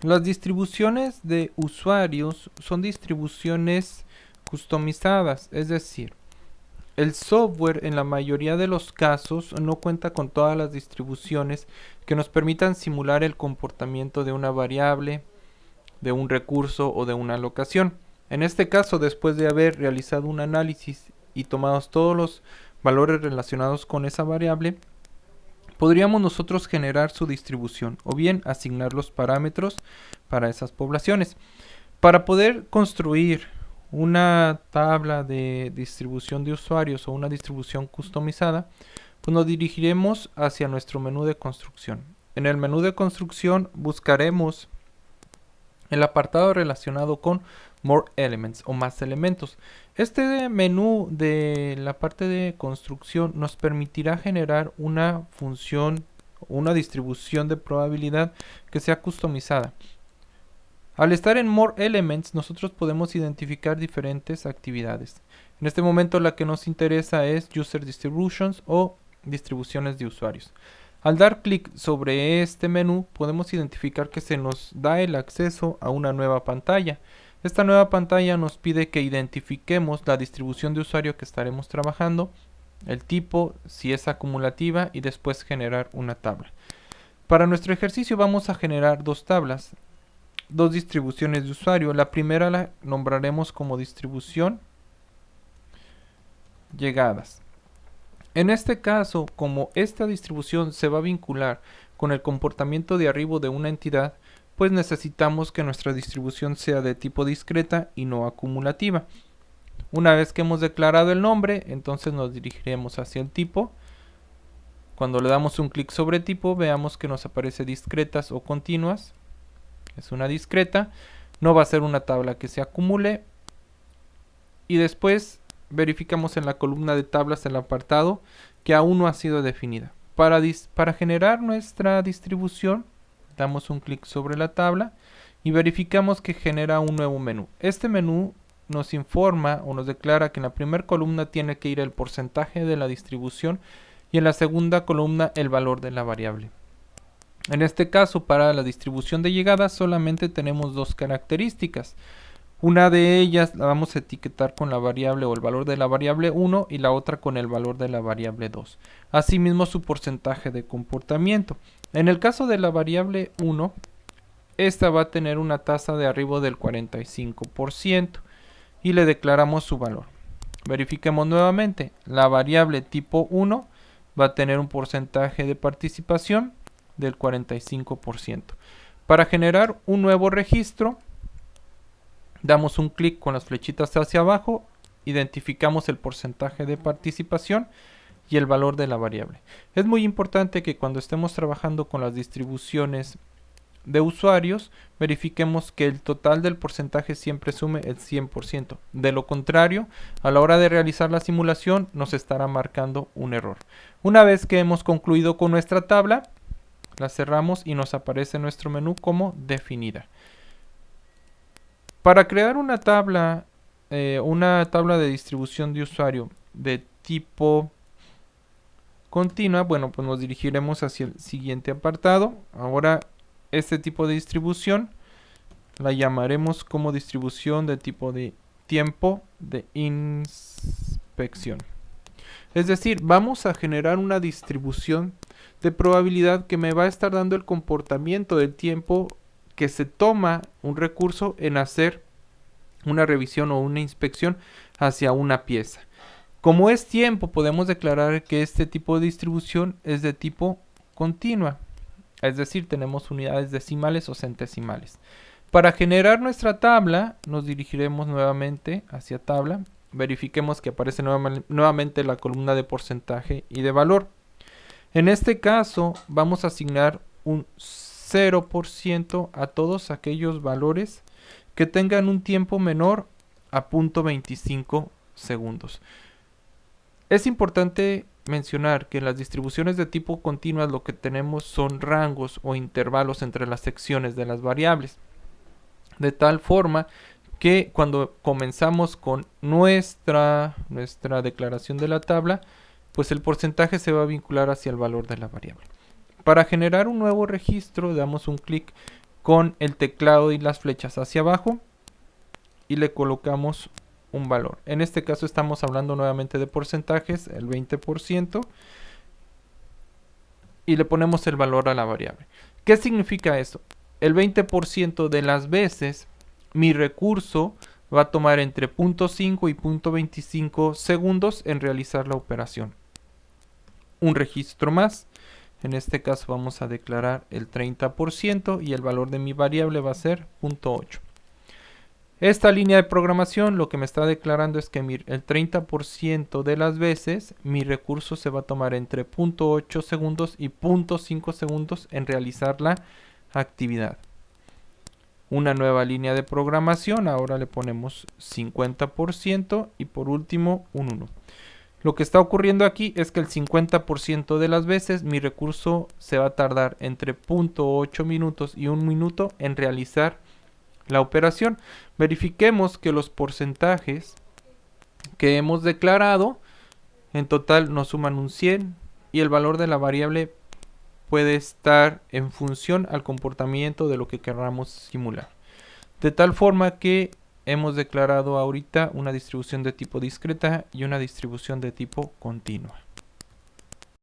Las distribuciones de usuarios son distribuciones customizadas, es decir, el software en la mayoría de los casos no cuenta con todas las distribuciones que nos permitan simular el comportamiento de una variable, de un recurso o de una locación. En este caso, después de haber realizado un análisis y tomados todos los valores relacionados con esa variable, podríamos nosotros generar su distribución o bien asignar los parámetros para esas poblaciones. Para poder construir una tabla de distribución de usuarios o una distribución customizada, pues nos dirigiremos hacia nuestro menú de construcción. En el menú de construcción buscaremos el apartado relacionado con More Elements o más elementos. Este menú de la parte de construcción nos permitirá generar una función, una distribución de probabilidad que sea customizada. Al estar en More Elements, nosotros podemos identificar diferentes actividades. En este momento la que nos interesa es User Distributions o distribuciones de usuarios. Al dar clic sobre este menú, podemos identificar que se nos da el acceso a una nueva pantalla. Esta nueva pantalla nos pide que identifiquemos la distribución de usuario que estaremos trabajando, el tipo, si es acumulativa y después generar una tabla. Para nuestro ejercicio vamos a generar dos tablas, dos distribuciones de usuario. La primera la nombraremos como distribución llegadas. En este caso, como esta distribución se va a vincular con el comportamiento de arribo de una entidad, pues necesitamos que nuestra distribución sea de tipo discreta y no acumulativa. Una vez que hemos declarado el nombre, entonces nos dirigiremos hacia el tipo. Cuando le damos un clic sobre tipo, veamos que nos aparece discretas o continuas. Es una discreta, no va a ser una tabla que se acumule. Y después verificamos en la columna de tablas el apartado que aún no ha sido definida. Para generar nuestra distribución, damos un clic sobre la tabla y verificamos que genera un nuevo menú. Este menú nos informa o nos declara que en la primera columna tiene que ir el porcentaje de la distribución y en la segunda columna el valor de la variable. En este caso, para la distribución de llegada solamente tenemos dos características. Una de ellas la vamos a etiquetar con la variable o el valor de la variable 1 y la otra con el valor de la variable 2. Asimismo su porcentaje de comportamiento. En el caso de la variable 1, esta va a tener una tasa de arribo del 45% y le declaramos su valor. Verifiquemos nuevamente. La variable tipo 1 va a tener un porcentaje de participación del 45%. Para generar un nuevo registro, damos un clic con las flechitas hacia abajo, identificamos el porcentaje de participación y el valor de la variable. Es muy importante que cuando estemos trabajando con las distribuciones de usuarios, verifiquemos que el total del porcentaje siempre sume el 100%. De lo contrario, a la hora de realizar la simulación nos estará marcando un error. Una vez que hemos concluido con nuestra tabla, la cerramos y nos aparece nuestro menú como definida. Para crear una tabla de distribución de usuario de tipo continua, bueno, pues nos dirigiremos hacia el siguiente apartado. Ahora, este tipo de distribución la llamaremos como distribución de tipo de tiempo de inspección. Es decir, vamos a generar una distribución de probabilidad que me va a estar dando el comportamiento del tiempo que se toma un recurso en hacer una revisión o una inspección hacia una pieza. Como es tiempo, podemos declarar que este tipo de distribución es de tipo continua. Es decir, tenemos unidades decimales o centesimales. Para generar nuestra tabla, nos dirigiremos nuevamente hacia tabla. Verifiquemos que aparece nuevamente la columna de porcentaje y de valor. En este caso, vamos a asignar un 0% a todos aquellos valores que tengan un tiempo menor a 0.25 segundos. Es importante mencionar que en las distribuciones de tipo continuas lo que tenemos son rangos o intervalos entre las secciones de las variables. De tal forma que cuando comenzamos con nuestra declaración de la tabla, pues el porcentaje se va a vincular hacia el valor de la variable. Para generar un nuevo registro, damos un clic con el teclado y las flechas hacia abajo y le colocamos un valor. En este caso estamos hablando nuevamente de porcentajes, el 20%, y le ponemos el valor a la variable. ¿Qué significa esto? El 20% de las veces mi recurso va a tomar entre 0.5 y 0.25 segundos en realizar la operación. Un registro más. En este caso vamos a declarar el 30% y el valor de mi variable va a ser 0.8. Esta línea de programación lo que me está declarando es que el 30% de las veces mi recurso se va a tomar entre 0.8 segundos y 0.5 segundos en realizar la actividad. Una nueva línea de programación, ahora le ponemos 50% y por último un 1. Lo que está ocurriendo aquí es que el 50% de las veces mi recurso se va a tardar entre 0.8 minutos y 1 minuto en realizar la operación. Verifiquemos que los porcentajes que hemos declarado en total nos suman un 100 y el valor de la variable puede estar en función al comportamiento de lo que queramos simular. De tal forma que hemos declarado ahorita una distribución de tipo discreta y una distribución de tipo continua.